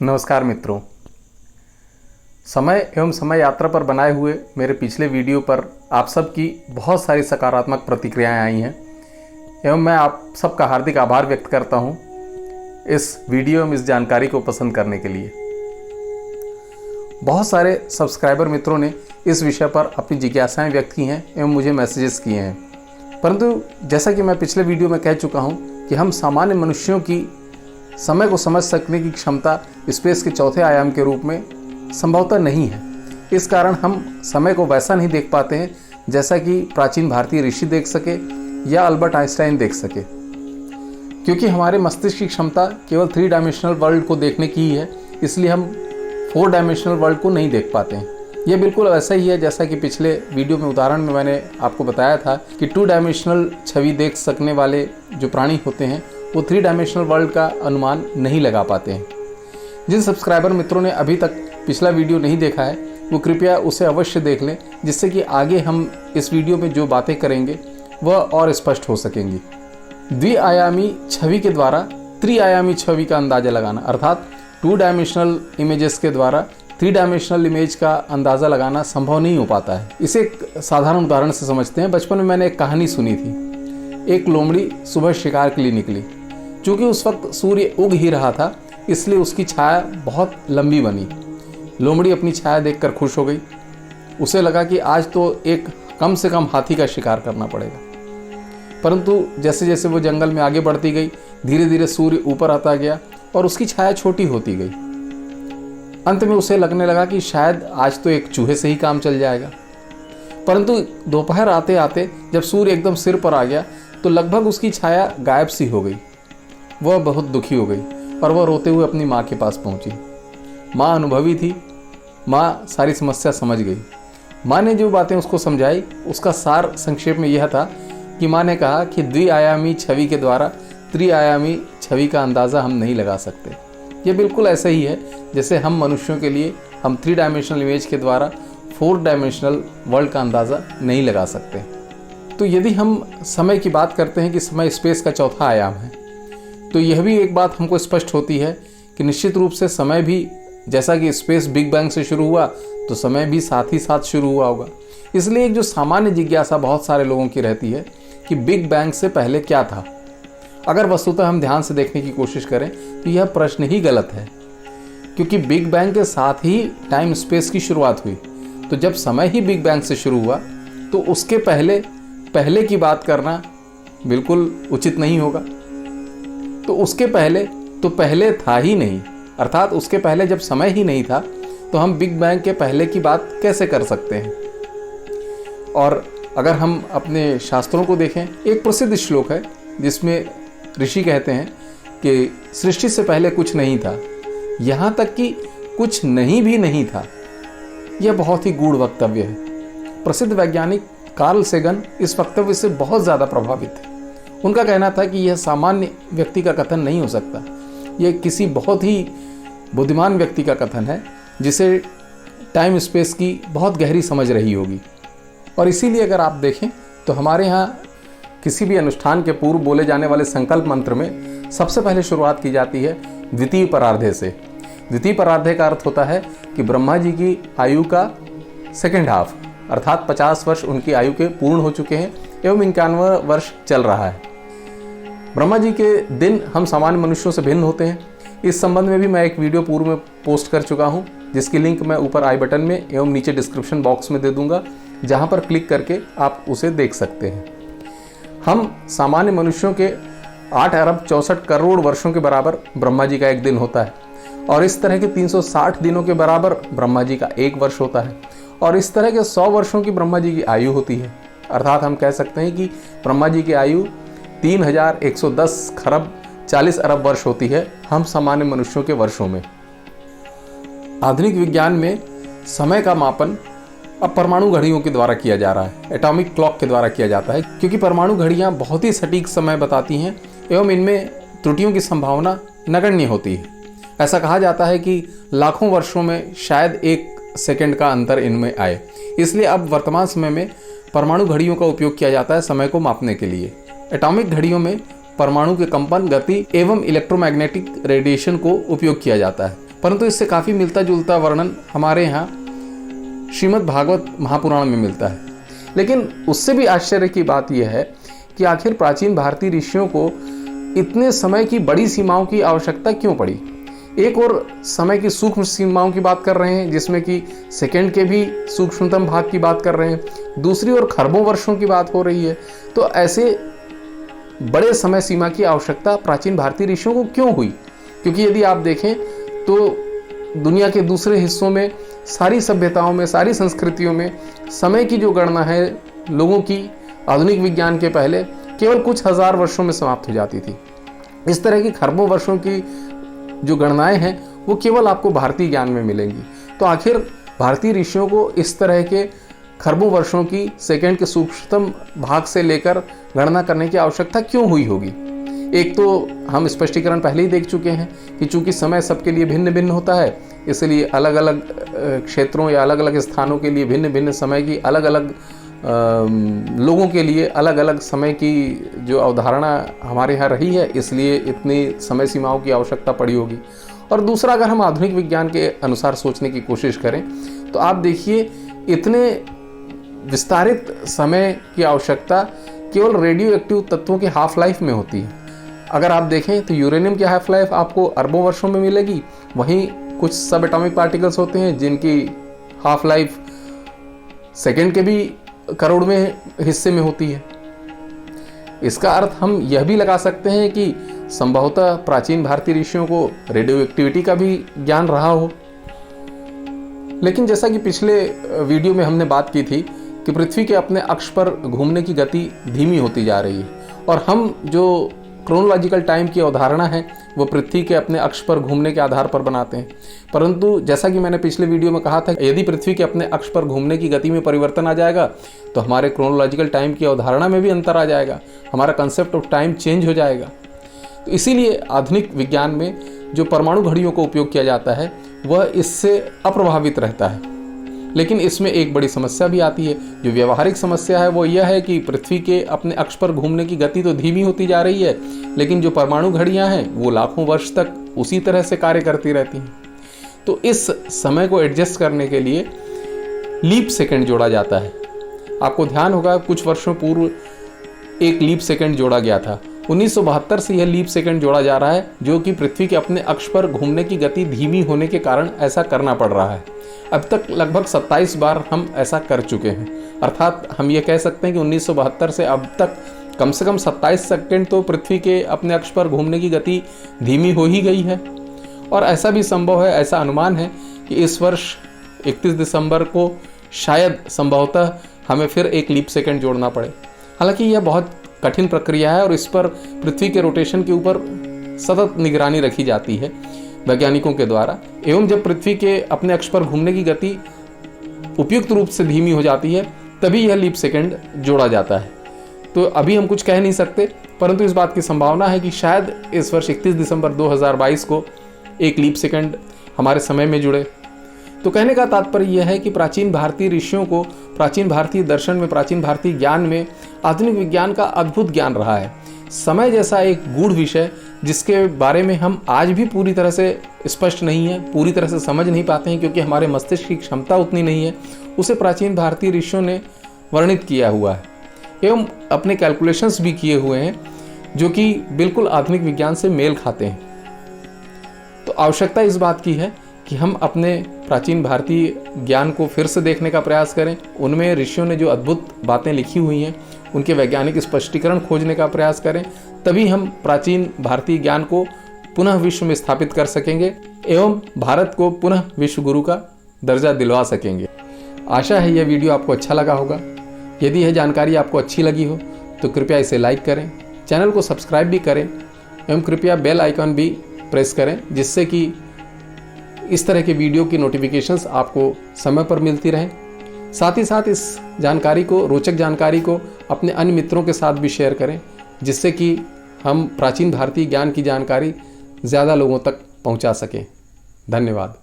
नमस्कार मित्रों, समय एवं समय यात्रा पर बनाए हुए मेरे पिछले वीडियो पर आप सबकी बहुत सारी सकारात्मक प्रतिक्रियाएं आई हैं एवं मैं आप सबका हार्दिक आभार व्यक्त करता हूं इस वीडियो में इस जानकारी को पसंद करने के लिए। बहुत सारे सब्सक्राइबर मित्रों ने इस विषय पर अपनी जिज्ञासाएं व्यक्त की हैं एवं मुझे मैसेजेस किए हैं, परंतु जैसा कि मैं पिछले वीडियो में कह चुका हूं कि हम सामान्य मनुष्यों की समय को समझ सकने की क्षमता स्पेस के चौथे आयाम के रूप में संभवतः नहीं है। इस कारण हम समय को वैसा नहीं देख पाते हैं जैसा कि प्राचीन भारतीय ऋषि देख सके या अल्बर्ट आइंस्टाइन देख सके, क्योंकि हमारे मस्तिष्क की क्षमता केवल 3 डायमेंशनल वर्ल्ड को देखने की ही है, इसलिए हम 4 डायमेंशनल वर्ल्ड को नहीं देख पाते हैं। यह बिल्कुल ऐसा ही है जैसा कि पिछले वीडियो में उदाहरण में मैंने आपको बताया था कि 2 डायमेंशनल छवि देख सकने वाले जो प्राणी होते हैं वो 3 डायमेंशनल वर्ल्ड का अनुमान नहीं लगा पाते हैं। जिन सब्सक्राइबर मित्रों ने अभी तक पिछला वीडियो नहीं देखा है वो कृपया उसे अवश्य देख लें, जिससे कि आगे हम इस वीडियो में जो बातें करेंगे वह और स्पष्ट हो सकेंगी। द्विआयामी छवि के द्वारा त्रिआयामी छवि का अंदाज़ा लगाना, अर्थात 2 डायमेंशनल इमेजेस के द्वारा 3 डायमेंशनल इमेज का अंदाज़ा लगाना संभव नहीं हो पाता है। इसे एक साधारण उदाहरण से समझते हैं। बचपन में मैंने एक कहानी सुनी थी। एक लोमड़ी सुबह शिकार के लिए निकली। चूँकि उस वक्त सूर्य उग ही रहा था, इसलिए उसकी छाया बहुत लंबी बनी। लोमड़ी अपनी छाया देखकर खुश हो गई। उसे लगा कि आज तो एक कम से कम हाथी का शिकार करना पड़ेगा। परंतु जैसे जैसे वो जंगल में आगे बढ़ती गई, धीरे धीरे सूर्य ऊपर आता गया और उसकी छाया छोटी होती गई। अंत में उसे लगने लगा कि शायद आज तो एक चूहे से ही काम चल जाएगा। परंतु दोपहर आते आते जब सूर्य एकदम सिर पर आ गया तो लगभग उसकी छाया गायब सी हो गई। वह बहुत दुखी हो गई और वह रोते हुए अपनी माँ के पास पहुँची। माँ अनुभवी थी, माँ सारी समस्या समझ गई। माँ ने जो बातें उसको समझाई उसका सार संक्षेप में यह था कि माँ ने कहा कि द्विआयामी छवि के द्वारा त्रिआयामी छवि का अंदाज़ा हम नहीं लगा सकते। ये बिल्कुल ऐसा ही है जैसे हम मनुष्यों के लिए हम 3 डायमेंशनल इमेज के द्वारा 4 डायमेंशनल वर्ल्ड का अंदाज़ा नहीं लगा सकते। तो यदि हम समय की बात करते हैं कि समय स्पेस का चौथा आयाम है, तो यह भी एक बात हमको स्पष्ट होती है कि निश्चित रूप से समय भी, जैसा कि स्पेस बिग बैंग से शुरू हुआ तो समय भी साथ ही साथ शुरू हुआ होगा। इसलिए एक जो सामान्य जिज्ञासा बहुत सारे लोगों की रहती है कि बिग बैंग से पहले क्या था। अगर वस्तुतः हम ध्यान से देखने की कोशिश करें तो यह प्रश्न ही गलत है, क्योंकि बिग बैंग के साथ ही टाइम स्पेस की शुरुआत हुई। तो जब समय ही बिग बैंग से शुरू हुआ तो उसके पहले की बात करना बिल्कुल उचित नहीं होगा। तो उसके पहले था ही नहीं, अर्थात उसके पहले जब समय ही नहीं था तो हम बिग बैंग के पहले की बात कैसे कर सकते हैं। और अगर हम अपने शास्त्रों को देखें, एक प्रसिद्ध श्लोक है जिसमें ऋषि कहते हैं कि सृष्टि से पहले कुछ नहीं था, यहाँ तक कि कुछ नहीं भी नहीं था। यह बहुत ही गूढ़ वक्तव्य है। प्रसिद्ध वैज्ञानिक कार्ल सेगन इस वक्तव्य से बहुत ज़्यादा प्रभावित थे। उनका कहना था कि यह सामान्य व्यक्ति का कथन नहीं हो सकता, यह किसी बहुत ही बुद्धिमान व्यक्ति का कथन है जिसे टाइम स्पेस की बहुत गहरी समझ रही होगी। और इसीलिए अगर आप देखें तो हमारे यहाँ किसी भी अनुष्ठान के पूर्व बोले जाने वाले संकल्प मंत्र में सबसे पहले शुरुआत की जाती है द्वितीय परार्धे से। द्वितीय परार्धे का अर्थ होता है कि ब्रह्मा जी की आयु का सेकेंड हाफ, अर्थात 50 वर्ष उनकी आयु के पूर्ण हो चुके हैं एवं 51वां वर्ष चल रहा है। ब्रह्मा जी के दिन हम सामान्य मनुष्यों से भिन्न होते हैं। इस संबंध में भी मैं एक वीडियो पूर्व में पोस्ट कर चुका हूं, जिसकी लिंक मैं ऊपर आई बटन में एवं नीचे डिस्क्रिप्शन बॉक्स में दे दूंगा, जहां पर क्लिक करके आप उसे देख सकते हैं। हम सामान्य मनुष्यों के 8 अरब 64 करोड़ वर्षों के बराबर ब्रह्मा जी का एक दिन होता है, और इस तरह के 360 दिनों के बराबर ब्रह्मा जी का एक वर्ष होता है, और इस तरह के 100 वर्षों की ब्रह्मा जी की आयु होती है। अर्थात हम कह सकते हैं कि ब्रह्मा जी की आयु 3110 खरब 40 अरब वर्ष होती है हम सामान्य मनुष्यों के वर्षों में। आधुनिक विज्ञान में समय का मापन अब परमाणु घड़ियों के द्वारा किया जा रहा है, एटॉमिक क्लॉक के द्वारा किया जाता है, क्योंकि परमाणु घड़ियां बहुत ही सटीक समय बताती हैं एवं इनमें त्रुटियों की संभावना नगण्य होती है। ऐसा कहा जाता है कि लाखों वर्षों में शायद 1 सेकंड का अंतर इनमें आए। इसलिए अब वर्तमान समय में परमाणु घड़ियों का उपयोग किया जाता है समय को मापने के लिए। एटॉमिक घड़ियों में परमाणु के कंपन, गति एवं इलेक्ट्रोमैग्नेटिक रेडिएशन को उपयोग किया जाता है। परंतु इससे काफ़ी मिलता जुलता वर्णन हमारे यहाँ श्रीमद् भागवत महापुराण में मिलता है। लेकिन उससे भी आश्चर्य की बात यह है कि आखिर प्राचीन भारतीय ऋषियों को इतने समय की बड़ी सीमाओं की आवश्यकता क्यों पड़ी। एक और समय की सूक्ष्म सीमाओं की बात कर रहे हैं, जिसमें कि सेकंड के भी सूक्ष्मतम भाग की बात कर रहे हैं, दूसरी ओर खरबों वर्षों की बात हो रही है। तो ऐसे बड़े समय सीमा की आवश्यकता प्राचीन भारतीय ऋषियों को क्यों हुई? क्योंकि यदि आप देखें तो दुनिया के दूसरे हिस्सों में, सारी सभ्यताओं में, सारी संस्कृतियों में समय की जो गणना है लोगों की आधुनिक विज्ञान के पहले केवल कुछ हजार वर्षों में समाप्त हो जाती थी। इस तरह की खरबों वर्षों की जो गणनाएं हैं वो केवल आपको भारतीय ज्ञान में मिलेंगी। तो आखिर भारतीय ऋषियों को इस तरह के खरबों वर्षों की सेकंड के सूक्ष्मतम भाग से लेकर गणना करने की आवश्यकता क्यों हुई होगी? एक तो हम स्पष्टीकरण पहले ही देख चुके हैं कि चूंकि समय सबके लिए भिन्न भिन्न होता है, इसलिए अलग अलग क्षेत्रों या अलग अलग स्थानों के लिए भिन्न भिन्न समय की अलग अलग लोगों के लिए अलग अलग समय की जो अवधारणा हमारे यहाँ रही है, इसलिए इतनी समय सीमाओं की आवश्यकता पड़ी होगी। और दूसरा, अगर हम आधुनिक विज्ञान के अनुसार सोचने की कोशिश करें तो आप देखिए इतने विस्तारित समय की आवश्यकता केवल रेडियो एक्टिव तत्वों की हाफ लाइफ में होती है। अगर आप देखें तो यूरेनियम की हाफ लाइफ आपको अरबों वर्षों में मिलेगी, वहीं कुछ सब एटॉमिक पार्टिकल्स होते हैं जिनकी हाफ लाइफ सेकेंड के भी करोड़वें हिस्से में होती है। इसका अर्थ हम यह भी लगा सकते हैं कि संभवतः प्राचीन भारतीय ऋषियों को रेडियो एक्टिविटी का भी ज्ञान रहा हो। लेकिन जैसा कि पिछले वीडियो में हमने बात की थी कि पृथ्वी के अपने अक्ष पर घूमने की गति धीमी होती जा रही है, और हम जो क्रोनोलॉजिकल टाइम की अवधारणा है वो पृथ्वी के अपने अक्ष पर घूमने के आधार पर बनाते हैं। परंतु जैसा कि मैंने पिछले वीडियो में कहा था, यदि पृथ्वी के अपने अक्ष पर घूमने की गति में परिवर्तन आ जाएगा तो हमारे क्रोनोलॉजिकल टाइम की अवधारणा में भी अंतर आ जाएगा, हमारा कंसेप्ट ऑफ टाइम चेंज हो जाएगा। तो इसीलिए आधुनिक विज्ञान में जो परमाणु घड़ियों का उपयोग किया जाता है वह इससे अप्रभावित रहता है। लेकिन इसमें एक बड़ी समस्या भी आती है। जो व्यवहारिक समस्या है वो यह है कि पृथ्वी के अपने अक्ष पर घूमने की गति तो धीमी होती जा रही है, लेकिन जो परमाणु घड़ियां हैं वो लाखों वर्ष तक उसी तरह से कार्य करती रहती हैं। तो इस समय को एडजस्ट करने के लिए लीप सेकंड जोड़ा जाता है। आपको ध्यान होगा कुछ वर्षों पूर्व एक लीप सेकंड जोड़ा गया था। 1972 से यह लीप सेकंड जोड़ा जा रहा है, जो कि पृथ्वी के अपने अक्ष पर घूमने की गति धीमी होने के कारण ऐसा करना पड़ रहा है। अब तक लगभग 27 बार हम ऐसा कर चुके हैं। अर्थात हम ये कह सकते हैं कि 1972 से अब तक कम से कम 27 सेकंड तो पृथ्वी के अपने अक्ष पर घूमने की गति धीमी हो ही गई है। और ऐसा भी संभव है, ऐसा अनुमान है कि इस वर्ष 31 दिसंबर को शायद संभवतः हमें फिर एक लीप सेकंड जोड़ना पड़े। हालांकि यह बहुत कठिन प्रक्रिया है और इस पर पृथ्वी के रोटेशन के ऊपर सतत निगरानी रखी जाती है वैज्ञानिकों के द्वारा। एवं जब पृथ्वी के अपने अक्ष पर घूमने की गति उपयुक्त रूप से धीमी हो जाती है तभी यह लीप सेकंड जोड़ा जाता है। तो अभी हम कुछ कह नहीं सकते, परंतु इस बात की संभावना है कि शायद इस वर्ष 31 दिसंबर 2022 को एक लीप सेकंड हमारे समय में जुड़े। तो कहने का तात्पर्य यह है कि प्राचीन भारतीय ऋषियों को प्राचीन भारतीय दर्शन में, प्राचीन भारतीय ज्ञान में आधुनिक विज्ञान का अद्भुत ज्ञान रहा है। समय जैसा एक गूढ़ विषय जिसके बारे में हम आज भी पूरी तरह से स्पष्ट नहीं है, पूरी तरह से समझ नहीं पाते हैं, क्योंकि हमारे मस्तिष्क की क्षमता उतनी नहीं है, उसे प्राचीन भारतीय ऋषियों ने वर्णित किया हुआ है एवं अपने कैलकुलेशंस भी किए हुए हैं जो कि बिल्कुल आधुनिक विज्ञान से मेल खाते हैं। तो आवश्यकता इस बात की है कि हम अपने प्राचीन भारतीय ज्ञान को फिर से देखने का प्रयास करें। उनमें ऋषियों ने जो अद्भुत बातें लिखी हुई हैं उनके वैज्ञानिक स्पष्टीकरण खोजने का प्रयास करें, तभी हम प्राचीन भारतीय ज्ञान को पुनः विश्व में स्थापित कर सकेंगे एवं भारत को पुनः विश्व गुरु का दर्जा दिलवा सकेंगे। आशा है यह वीडियो आपको अच्छा लगा होगा। यदि यह जानकारी आपको अच्छी लगी हो तो कृपया इसे लाइक करें, चैनल को सब्सक्राइब भी करें एवं कृपया बेल आइकन भी प्रेस करें, जिससे कि इस तरह के वीडियो की नोटिफिकेशंस आपको समय पर मिलती रहें। साथ ही साथ इस जानकारी को, रोचक जानकारी को अपने अन्य मित्रों के साथ भी शेयर करें, जिससे कि हम प्राचीन भारतीय ज्ञान की जानकारी ज़्यादा लोगों तक पहुंचा सकें। धन्यवाद।